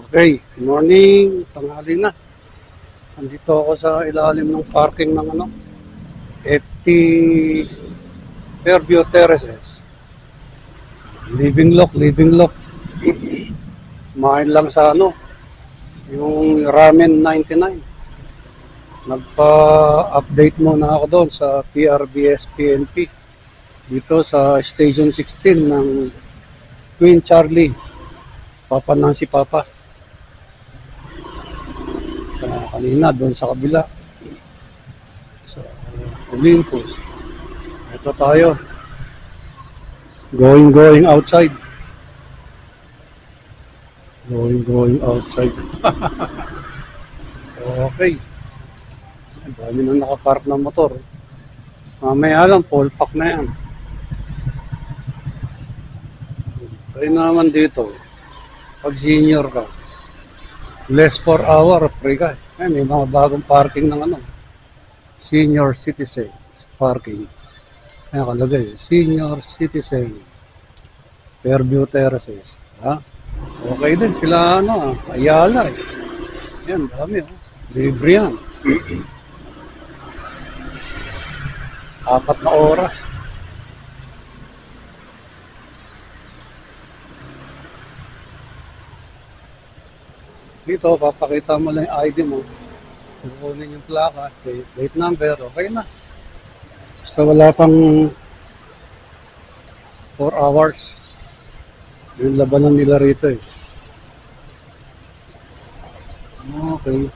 Okay, good morning, tanghali na. Andito ako sa ilalim ng parking ng FT Fairview Terraces. Living look. Kumain lang sa yung Ramen 99. Nagpa-update muna ako doon sa PRBS PNP. Dito sa Station 16 ng Queen Charlie. Papa ng si Papa. Kanina doon sa kabila. Sa Olympus. Ito tayo. Going outside. Going outside. Okay. Ang dami na nakapark ng motor. Mamaya lang, full pack na yan. Kaya naman dito, pag senior ka, less per hour, free ka. Ay, may mga bagong parking ng senior citizen parking. Ayan kalagay, senior citizen Fairview Terraces. Ha? Okay din sila, Ayala eh. Yan, dami libre yan. 4 na oras. Dito, papakita mo lang yung ID mo. Kukunin yung plaka, plate number, okay na. Basta wala pang 4 hours. Yung labanan nila rito eh. Okay.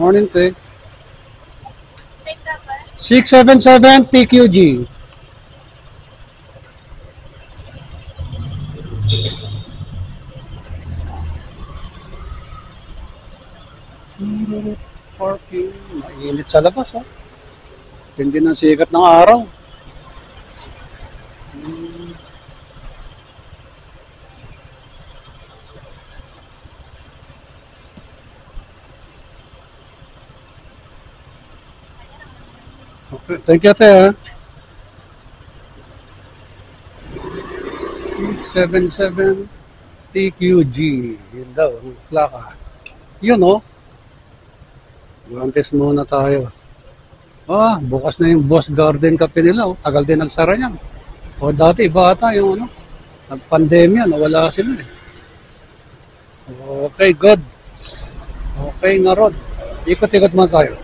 Morning, Te. 677 TQG. Parking. Mainit sa labas, Tindi ng sikat ng araw. Okay, thank you, Ate. 677 TQG. Yun daw, ang plaka. Yun, Guantes muna tayo. Bukas na yung Boss Garden Cafe nila, Tagal din nagsara niyan. Dati bata yung nag-pandemya, nawala sila eh. Okay, good. Okay nga, Rod. Ikot-ikot muna tayo.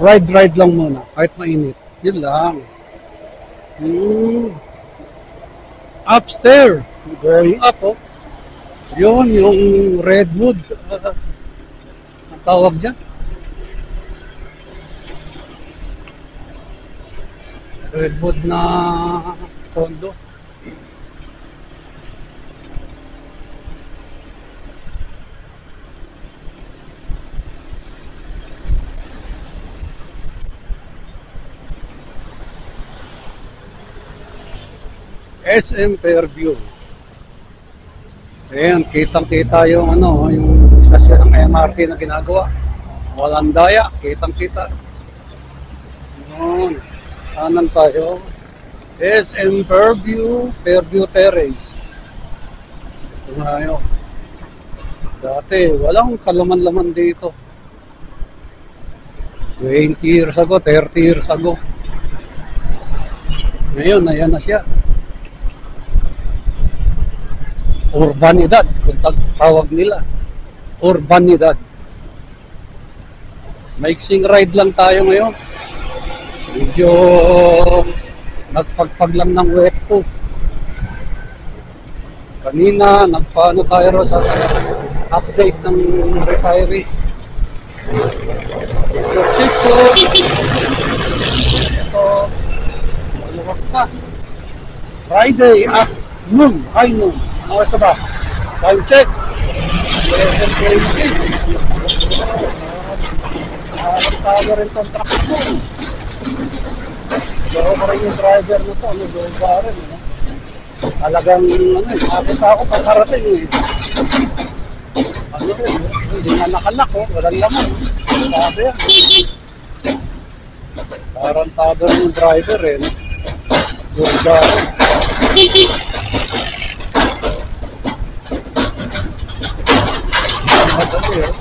Ride lang muna, kahit mainit. Yun lang. Upstairs. Going up, Yun, yung redwood. Ang tawag dyan. Redwood na condo. SM Fairview. Ayan, kitang-kita yung yung stasyon ng MRT na ginagawa. Walang daya, kitang-kita. Yun. Kanan tayo. SM Fairview Terrace. Ito nga yun. Dati, walang kalaman-laman dito. 20 years ago, 30 years ago. Ngayon, ayan na siya. Urbanidad, kung tawag nila. Urbanidad. Maiksing ride lang tayo ngayon. Medyo nagpagpag lang ng wet po. Kanina, nagpaano tayo sa update ng retiree. Ito, maluwag pa. Friday at noon, high noon. Ano oras na ba? Time check. 11:20. Nakakatawa rin itong truck mo. Pero pa rin yung driver na to, doon ba rin, ano? Talagang, nakakita ako pagkarating eh. Ano rin, hindi nga nakalak, walang laman. Sabi yan. Tarantado rin yung driver eh, no? Doon ba rin. Madali eh.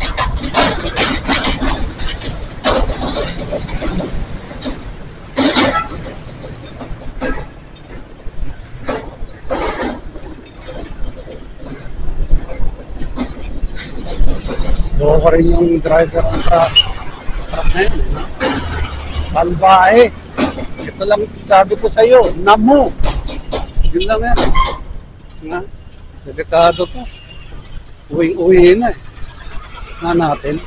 Doon pa rin yung driver ng truck na yun, no? Balbae. Ito lang sabi ko sa'yo, Namu. Yun lang yan. Na, delikado to. Uwing-uwi na eh. Na natin.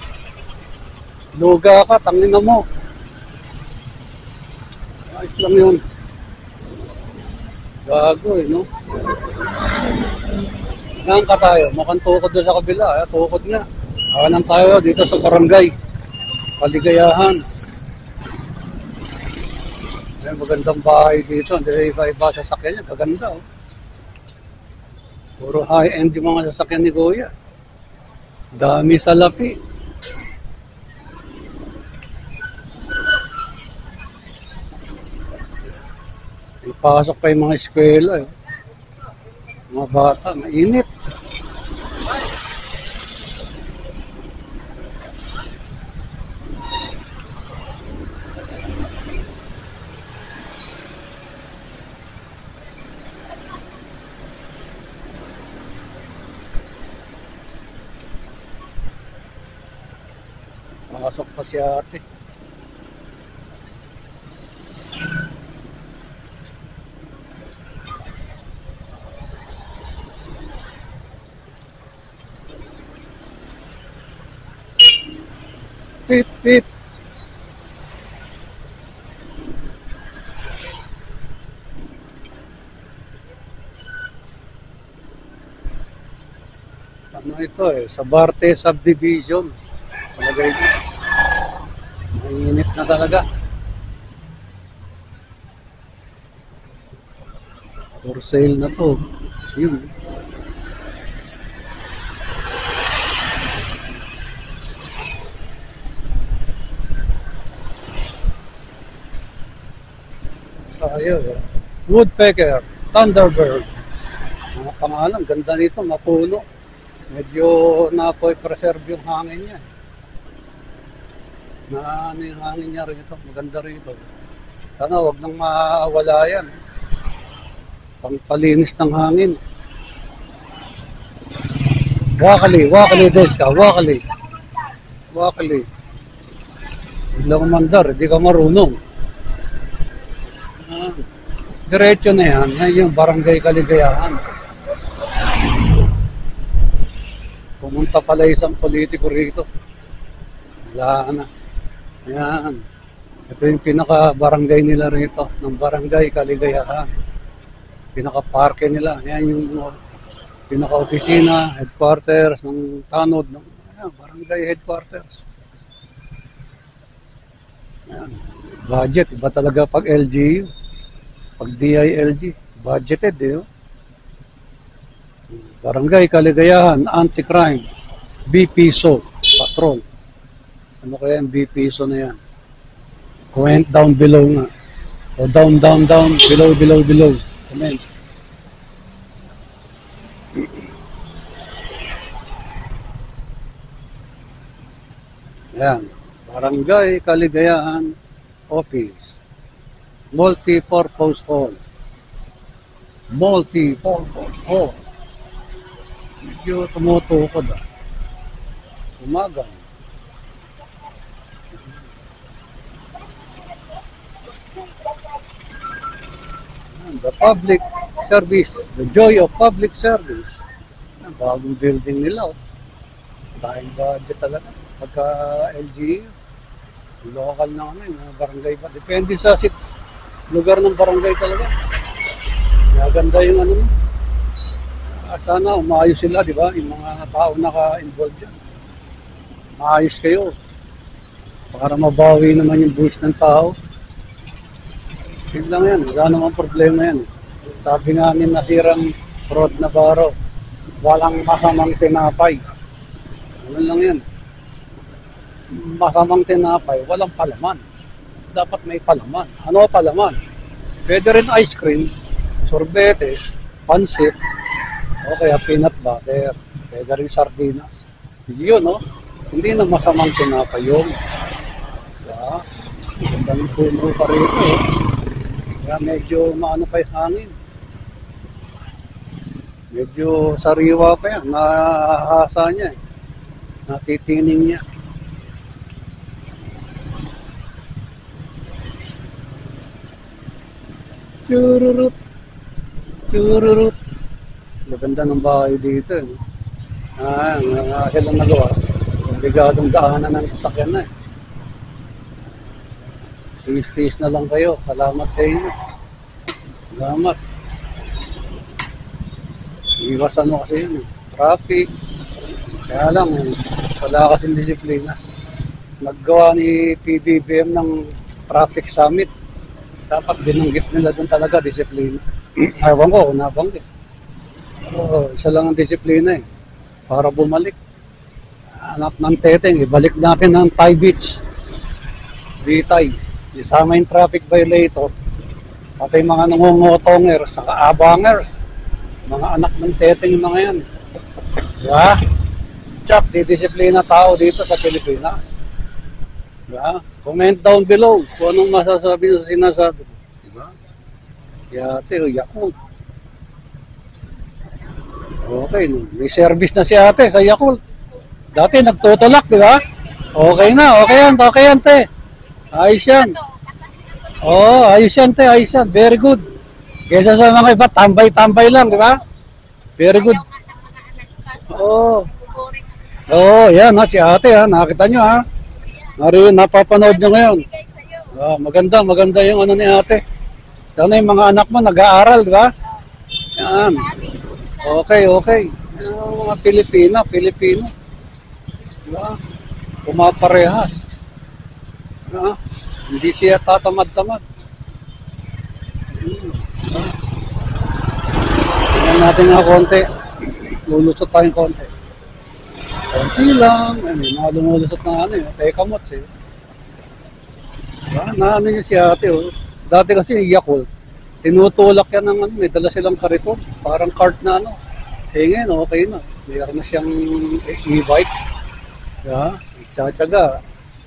Luga ka, tangina mo. Ayos lang yun. Gago eh, no? Naan ka tayo? Mukhang tukod doon sa kabila. Tukod nga. Kanan tayo dito sa barangay. Kaligayahan. May magandang bahay dito. Hindi iba-iba sasakyan niya. Gaganda oh. Puro high-end yung mga sasakyan ni Kuya. Dami salapi. Ipasok pa yung mga eskwela eh. Mga bata, mainit. Pasok pa si ate. Pip, pip. Ano ito eh? Sabarte Subdivision. Palagay ko. Mainit na talaga. For sale na to. Yun. Tayo. Woodpecker. Thunderbird. Mga pangalan. Ganda nito. Mapuno. Medyo napoy-preserve yung hangin niya. Na ano yung hangin niya rito. Maganda rito. Sana wag nang mawala yan. Pangpalinis ng hangin. Wakali deska, wakali. Hindi ka mandar, hindi ka marunong. Diretso na yan. Yan yung barangay Kaligayahan. Pumunta pala isang politiko rito. Wala na. Ayan. Ito yung pinaka-barangay nila rito. Ng barangay Kaligayahan. Pinaka-parke nila. Ayan yung pinaka-opisina, headquarters ng tanod. Ayan, barangay headquarters. Ayan. Budget. Iba talaga pag LGU. Pag DILG. Budgeted eh. Barangay Kaligayahan, Anti-Crime, BPSO, Patrol. Ano kaya yung BPSO na yan? Comment down below nga. O down, below. Comment. Ayan. Barangay Kaligayahan Office. Multi-purpose hall. Medyo tumutukod ah. Umaga. The public service. The joy of public service. Bagong building nila oh. Dahil budget talaga. Pagka LGU. Local na barangay pa. Depende sa seats. lugar ng barangay talaga. Maganda yung ano mo. Sana umayos sila, di ba? Yung mga tao naka-involved dyan. Maayos kayo. Para mabawi naman yung buwis ng tao. Yun lang yan. Wala namang problema yan. Sabi nga ni nasirang Rod Navarro, walang masamang tinapay. Ano lang yan. Masamang tinapay, walang palaman. Dapat may palaman. Ano palaman? Pwede rin ice cream, sorbetes, pansit, o kaya peanut butter, pwede rin sardinas. Yun, no? Hindi na masamang tinapay yun. Diba? Gandang puno pa rito, eh. Kaya medyo maano pa yung hangin. Medyo sariwa pa yan. Nahahasa niya, eh. Natitining niya. Chururut. Chururut. Maganda ng bahay dito, eh. Kailan nagawa? Obligadong daanan ng sasakyan na, eh. Tiis-tiis na lang kayo. Salamat sa inyo. Salamat. Iwasan mo kasi yun, eh. Traffic. Kaya lang, wala kasing disiplina. Naggawa ni PBBM ng traffic summit. Dapat binanggit nila doon talaga disiplina. Ewan ko, nabanggit. Pero isa lang ang disiplina, eh. Para bumalik. Anak ng teteng, ibalik natin ang Thai Beach. Bitay. Isama yung traffic violator. Pati mga nangungotongers, saka abangers. Mga anak ng teteng yung mga yan. Diba? Chuck, didisiplina tao dito sa Pilipinas. Diba? Comment down below kung anong masasabi sa sinasabi. Diba? Ate, Yakult. Okay, may service na si ate sa Yakult. Dati nagtutulak, di ba? Okay na, okay yan, te. Ayos yan. Ayos yan, te, ayos yan. Very good. Kesa sa mga iba, tambay-tambay lang, di ba? Very good. Yan ha, si ate ha, nakita nyo ha. Napapanood nyo ngayon. Maganda yung ano ni ate. Sana yung mga anak mo nag-aaral, di ba? Yan. Okay. Yung mga Pilipino. Diba? Pumaparehas. Diba? Hindi siya tatamad-tamad. Tingnan natin nga konti. Lulusot tayong konti. Konti lang. May mga lumulusot na ano yun. Teka mots eh. Diba? Naano niya si ate oh. Dati kasi Yakult. Tinutulak yan ng ano. May dala silang kariton. Parang cart na ano. Ngayon okay na. Mayroon na siyang e-bike. Yeah, tsatsaga.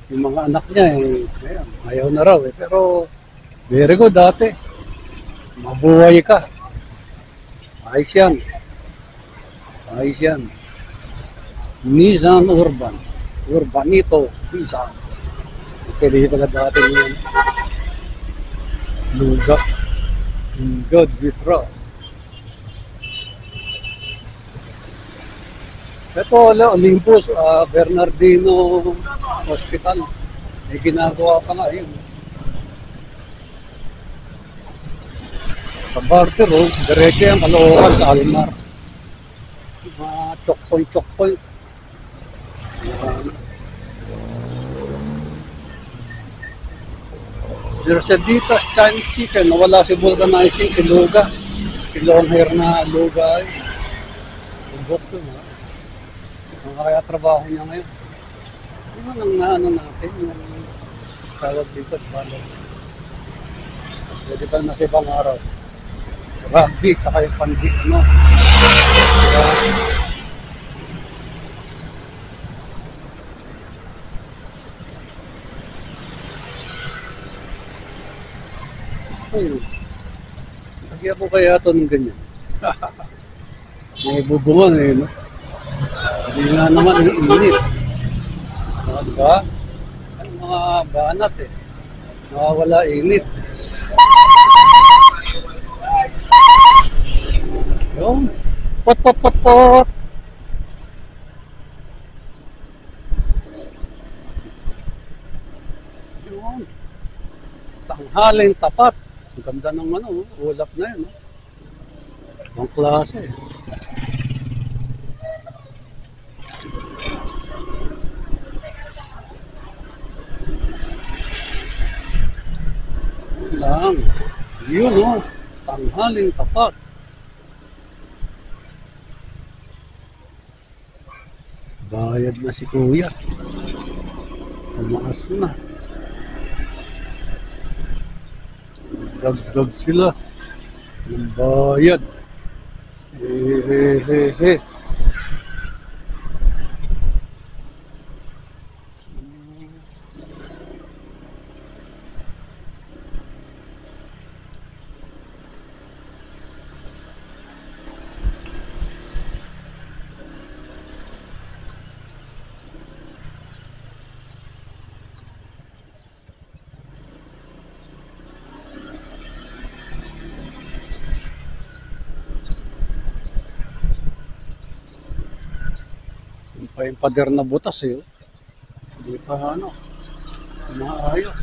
Yung mga anak niya, ayaw na raw. Pero, very good dati. Mabuhay ka. Ayos yan. Nissan Urban. Urbanito. Nissan. Hindi pala dati yun. Luga. In God we trust. Ito, Olympus, Bernardino Hospital. May ginagawa pa nga yun. Sa Barter, diretso yung Caloocan sa Almar. Mga chokpoint. Merceditas Chinese Chicken, nawala si vulcanizing, si Luga. Si long hair na Luga ay. Ubok ko na. Kaya trabaho niya ngayon. Ano nang naano natin, yung tawag dito, balot. Pwede pa na sa ibang araw. Rugby, saka yung pandi, ano. Lagyan ko kaya ito ng ganyan. May bubungan eh, no? Hindi nga naman init. Diba? Ang mga banat eh. Nawawala init. Yung pot. Yung tanghaling tapat. Ang ganda ng ulap na yun. Ang klase. Lang. Yun, tanghaling tapat. Bayad na si kuya. Tumaas na. Dagdag sila ng bayad. Hehehehe. Yung pa yung pader na butas eh. Hindi pa maayos.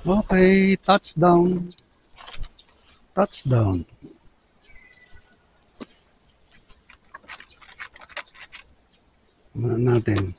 Okay, touchdown. Touchdown. Muna natin.